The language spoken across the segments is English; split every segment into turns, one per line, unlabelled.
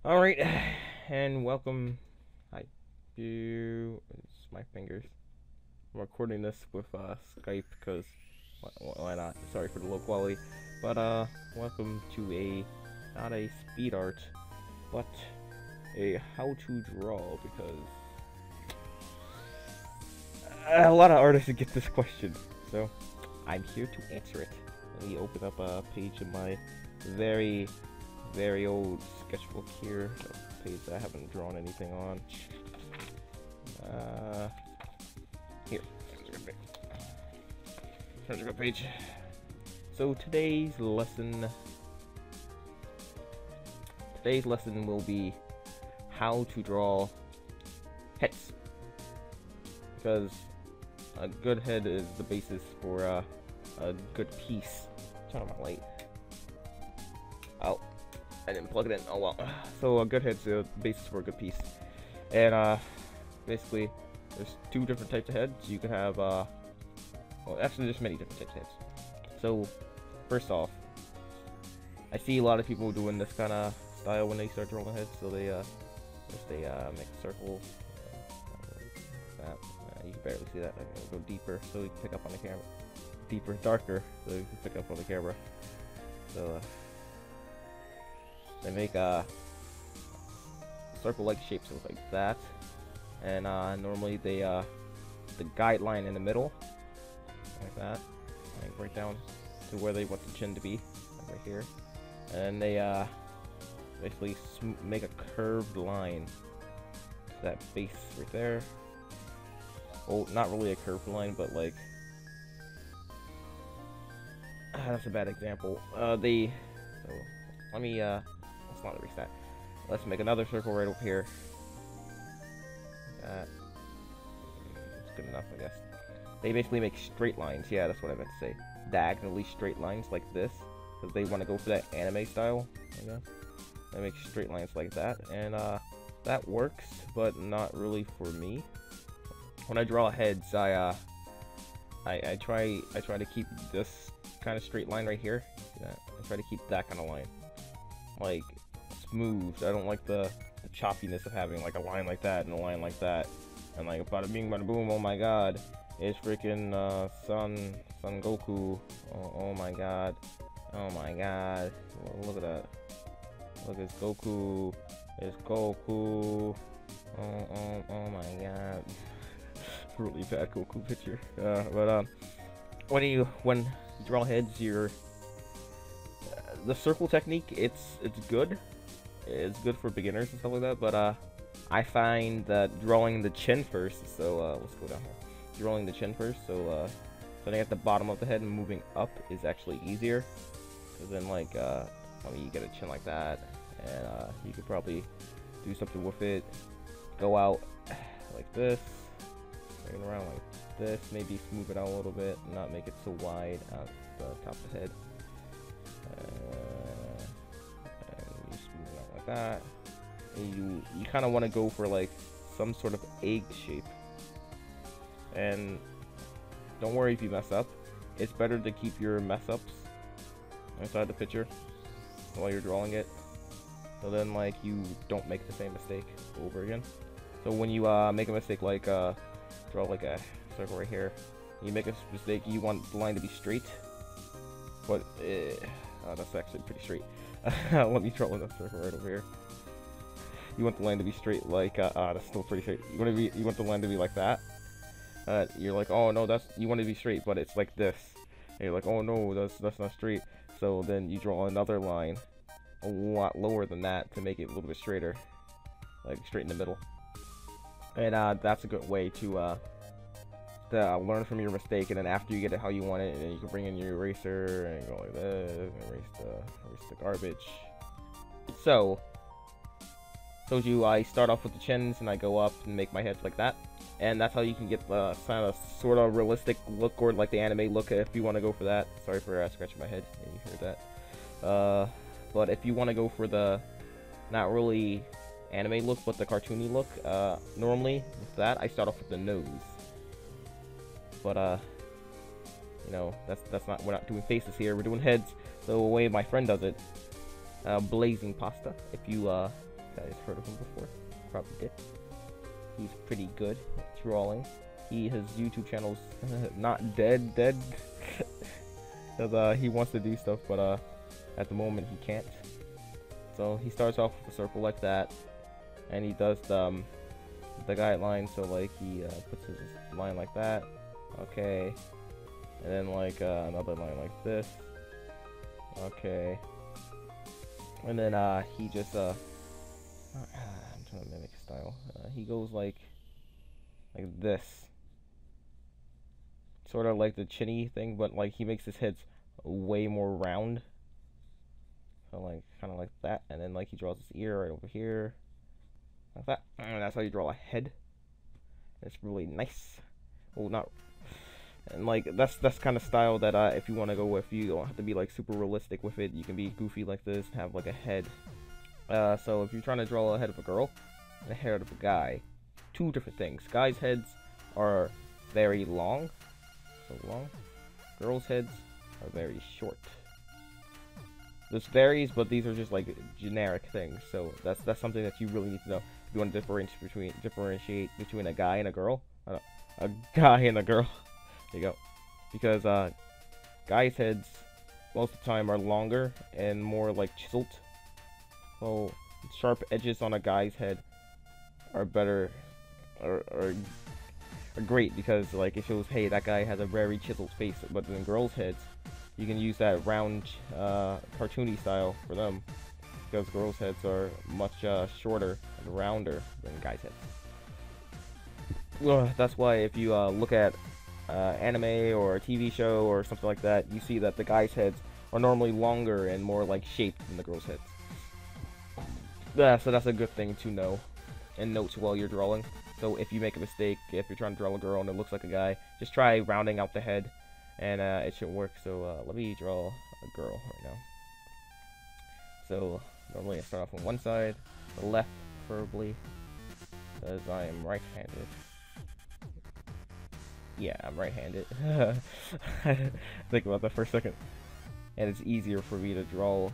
Alright, and welcome. Hi. It's my fingers. I'm recording this with Skype because why not? Sorry for the low quality. But welcome to not a speed art, but a how to draw, because a lot of artists get this question. So I'm here to answer it. Let me open up a page of my very old sketchbook here, a page that I haven't drawn anything on. Here, here's a good page. So today's lesson will be how to draw heads, because a good head is the basis for a good piece. Turn on my light. Oh, I didn't plug it in. Oh well. So a good head's the basis for a good piece. And basically, there's two different types of heads. You can have well, actually there's many different types of heads. So first off, I see a lot of people doing this kind of style when they start drawing heads. So they make a circle. That you can barely see that. I'm gonna go deeper so you can pick up on the camera. Deeper, darker, so you can pick up on the camera. So they make circle-like shapes look like that, and normally they the guideline in the middle, like that, like right down to where they want the chin to be, like right here, and they basically make a curved line to that base right there. Well, not really a curved line, but like that's a bad example. So let me let's not erase that. Let's make another circle right over here. That it's good enough, I guess. They basically make straight lines. Yeah, that's what I meant to say. Diagonally straight lines like this, because they want to go for that anime style, I guess. They make straight lines like that, and that works, but not really for me. When I draw heads, I try to keep this kind of straight line right here. See that? I try to keep that kind of line, like smooth. I don't like the choppiness of having like a line like that and a line like that, and like bada bing bada boom. Oh my god, it's freaking Son Goku. Oh my god, oh my god. Look at that. Look, it's Goku. It's Goku. Oh my god. Really bad Goku picture. But when you draw heads, the circle technique, it's good. It's good for beginners and stuff like that. But I find that drawing the chin first. So let's go down here. Drawing the chin first. So starting at the bottom of the head and moving up is actually easier. Because then, like, I mean, you get a chin like that, and you could probably do something with it. Go out like this. Bring it around like this, maybe smooth it out a little bit, not make it so wide at the top of the head. And you smooth it out like that. And you kind of want to go for like some sort of egg shape. And don't worry if you mess up. It's better to keep your mess ups inside the picture while you're drawing it, so then like you don't make the same mistake over again. So when you make a mistake like draw like a circle right here, you make a mistake, you want the line to be straight, but that's actually pretty straight. Let me draw another circle right over here. You want the line to be straight, like that's still pretty straight. You want the line to be like that. You're like, oh no, you want it to be straight, but it's like this. And you're like, oh no, that's not straight. So then you draw another line a lot lower than that to make it a little bit straighter, like straight in the middle. And that's a good way to learn from your mistake, and then after you get it how you want it, and then you can bring in your eraser and go like this, and erase the garbage. So, told you I start off with the chins and I go up and make my heads like that, and that's how you can get the sort of realistic look, or like the anime look if you want to go for that. Sorry for scratching my head, and you heard that. But if you want to go for the not really anime look, but the cartoony look, normally with that I start off with the nose. But you know, that's not, we're not doing faces here, we're doing heads. So the way my friend does it, blazing pasta. If you guys heard of him before. Probably did. He's pretty good at drawing. His YouTube channel's not dead. Because he wants to do stuff, but at the moment he can't. So he starts off with a circle like that, and he does the guideline. So like he puts his line like that, okay, and then like another line like this, okay, and then he just I'm trying to mimic style. He goes like this, sort of like the chinny thing, but like he makes his heads way more round. So like kind of like that, and then like he draws his ear right over here, like that, and that's how you draw a head. It's really nice. Well, not, and like that's kind of style that if you want to go with, you don't have to be like super realistic with it. You can be goofy like this and have like a head. So if you're trying to draw a head of a girl and a head of a guy, two different things. Guys' heads are very long, so long. Girls' heads are very short. This varies, but these are just like generic things. So that's something that you really need to know if you want to differentiate between a guy and a girl. A guy and a girl. There you go. Because guys' heads most of the time are longer and more like chiseled. So sharp edges on a guy's head are better, are great, because like it shows, hey, that guy has a very chiseled face. But in girls' heads, you can use that round, cartoony style for them, because girls' heads are much shorter and rounder than guys' heads. Well, that's why if you look at anime or a TV show or something like that, you see that the guys' heads are normally longer and more like shaped than the girls' heads. Yeah, so that's a good thing to know and note while you're drawing. So if you make a mistake, if you're trying to draw a girl and it looks like a guy, just try rounding out the head, and it should work. So let me draw a girl right now. So normally I start off on one side, the left preferably, because I am right-handed. Yeah, I'm right-handed. Think about that for a second. And it's easier for me to draw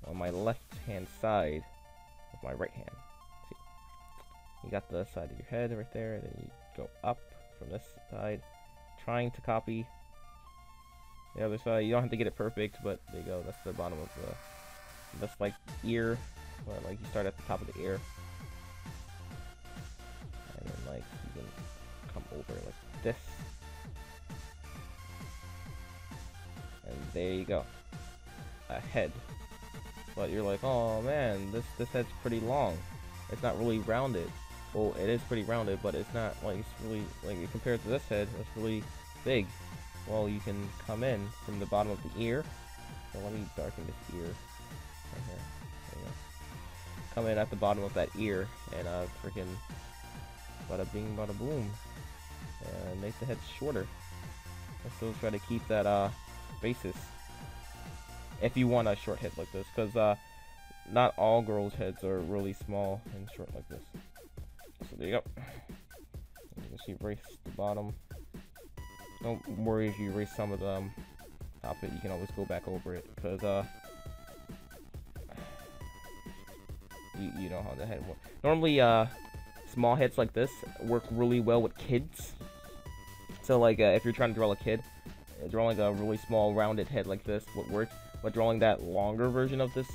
on my left-hand side with my right hand. See? You got the side of your head right there, and then you go up from this side, trying to copy the other side. You don't have to get it perfect, but there you go. That's the bottom of the, that's like ear, or like you start at the top of the ear, and then like you can come over like this, and there you go, a head. But you're like, oh man, this head's pretty long. It's not really rounded. Well, it is pretty rounded, but it's not like, it's really like compared to this head, it's really big. Well, you can come in from the bottom of the ear. So let me darken this ear right here. There you go. Come in at the bottom of that ear and freaking bada bing bada boom, and make the head shorter. And still try to keep that basis if you want a short head like this, because not all girls' heads are really small and short like this. So there you go. You can see erase the bottom. Don't worry if you erase some of the top it, you can always go back over it, because you know how the head works. Normally small heads like this work really well with kids. So like if you're trying to draw a kid, drawing a really small rounded head like this would work, but drawing that longer version of this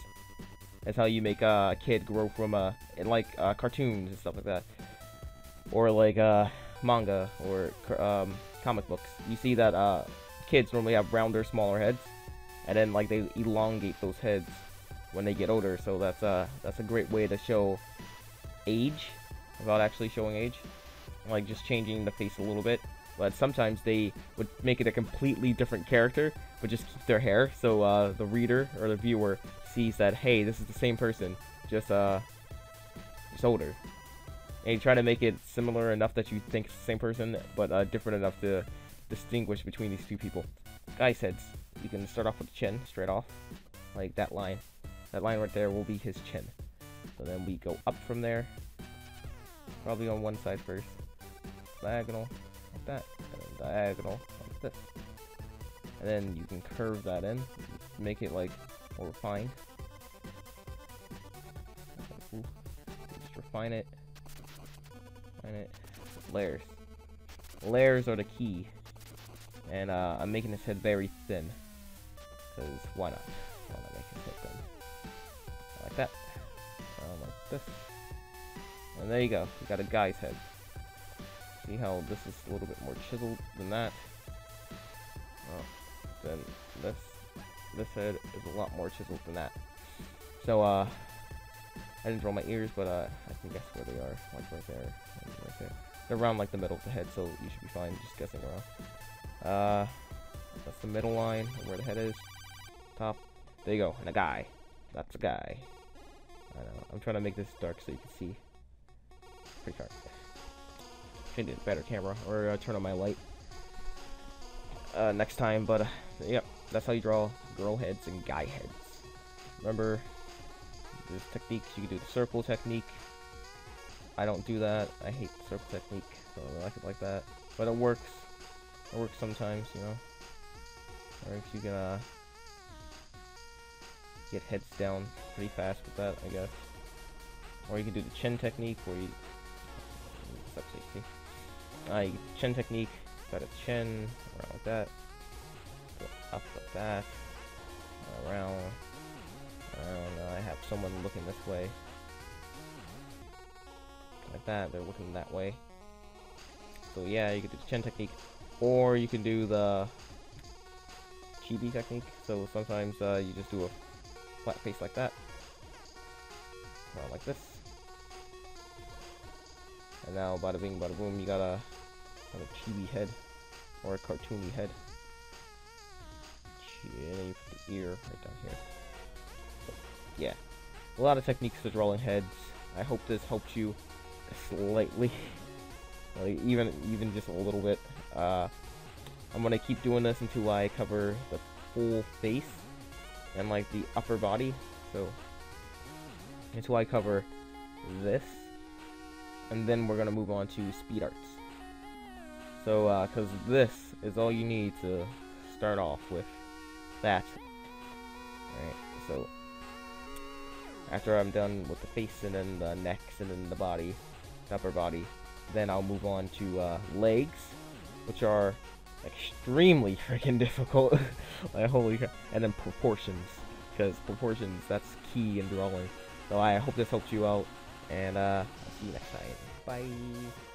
is how you make a kid grow from in like cartoons and stuff like that, or like manga or comic books. You see that kids normally have rounder, smaller heads, and then like they elongate those heads when they get older. So that's a great way to show age without actually showing age, like just changing the face a little bit. But sometimes they would make it a completely different character, but just keep their hair, so the reader or the viewer sees that, hey, this is the same person, just older. And you try to make it similar enough that you think it's the same person, but different enough to distinguish between these two people. Guys' heads, you can start off with the chin, straight off, like that line. That line right there will be his chin. So then we go up from there, probably on one side first, diagonal, like that, and then diagonal, like this. And then you can curve that in, make it like more refined. refine it. Layers. Layers are the key. And I'm making his head very thin. Because why not? Why not make his head thin? Like that. Like this. And there you go. You got a guy's head. See how this is a little bit more chiseled than that? Then this head is a lot more chiseled than that. So I didn't draw my ears, but I can guess where they are. Like right there, and right there. They're around like the middle of the head, so you should be fine just guessing around. That's the middle line where the head is. Top. There you go. And a guy. That's a guy. I know. I'm trying to make this dark so you can see. Pretty dark. Should need a better camera or turn on my light next time. But yep, that's how you draw girl heads and guy heads. Remember, there's techniques. You can do the circle technique. I don't do that. I hate the circle technique. So I like it like that. But it works. It works sometimes, you know. Or if you can get heads down pretty fast with that, I guess. Or you can do the chin technique where you chin technique, got a chin around like that, go up like that, around. I have someone looking this way, like that. They're looking that way. So yeah, you can do the chin technique, or you can do the chibi technique. So sometimes you just do a flat face like that, around like this. And now, bada bing, bada boom, you got a chibi head, or a cartoony head. And then you put the ear right down here. So, yeah, a lot of techniques to drawing heads. I hope this helped you slightly, like even just a little bit. I'm gonna keep doing this until I cover the full face and like the upper body. So until I cover this. And then we're gonna move on to speed arts. So, because this is all you need to start off with that. Alright, so after I'm done with the face and then the necks and then the body, the upper body, then I'll move on to legs, which are extremely freaking difficult. Like, holy crap. And then proportions, because proportions, that's key in drawing. So I hope this helps you out. And I'll see you next time. Bye.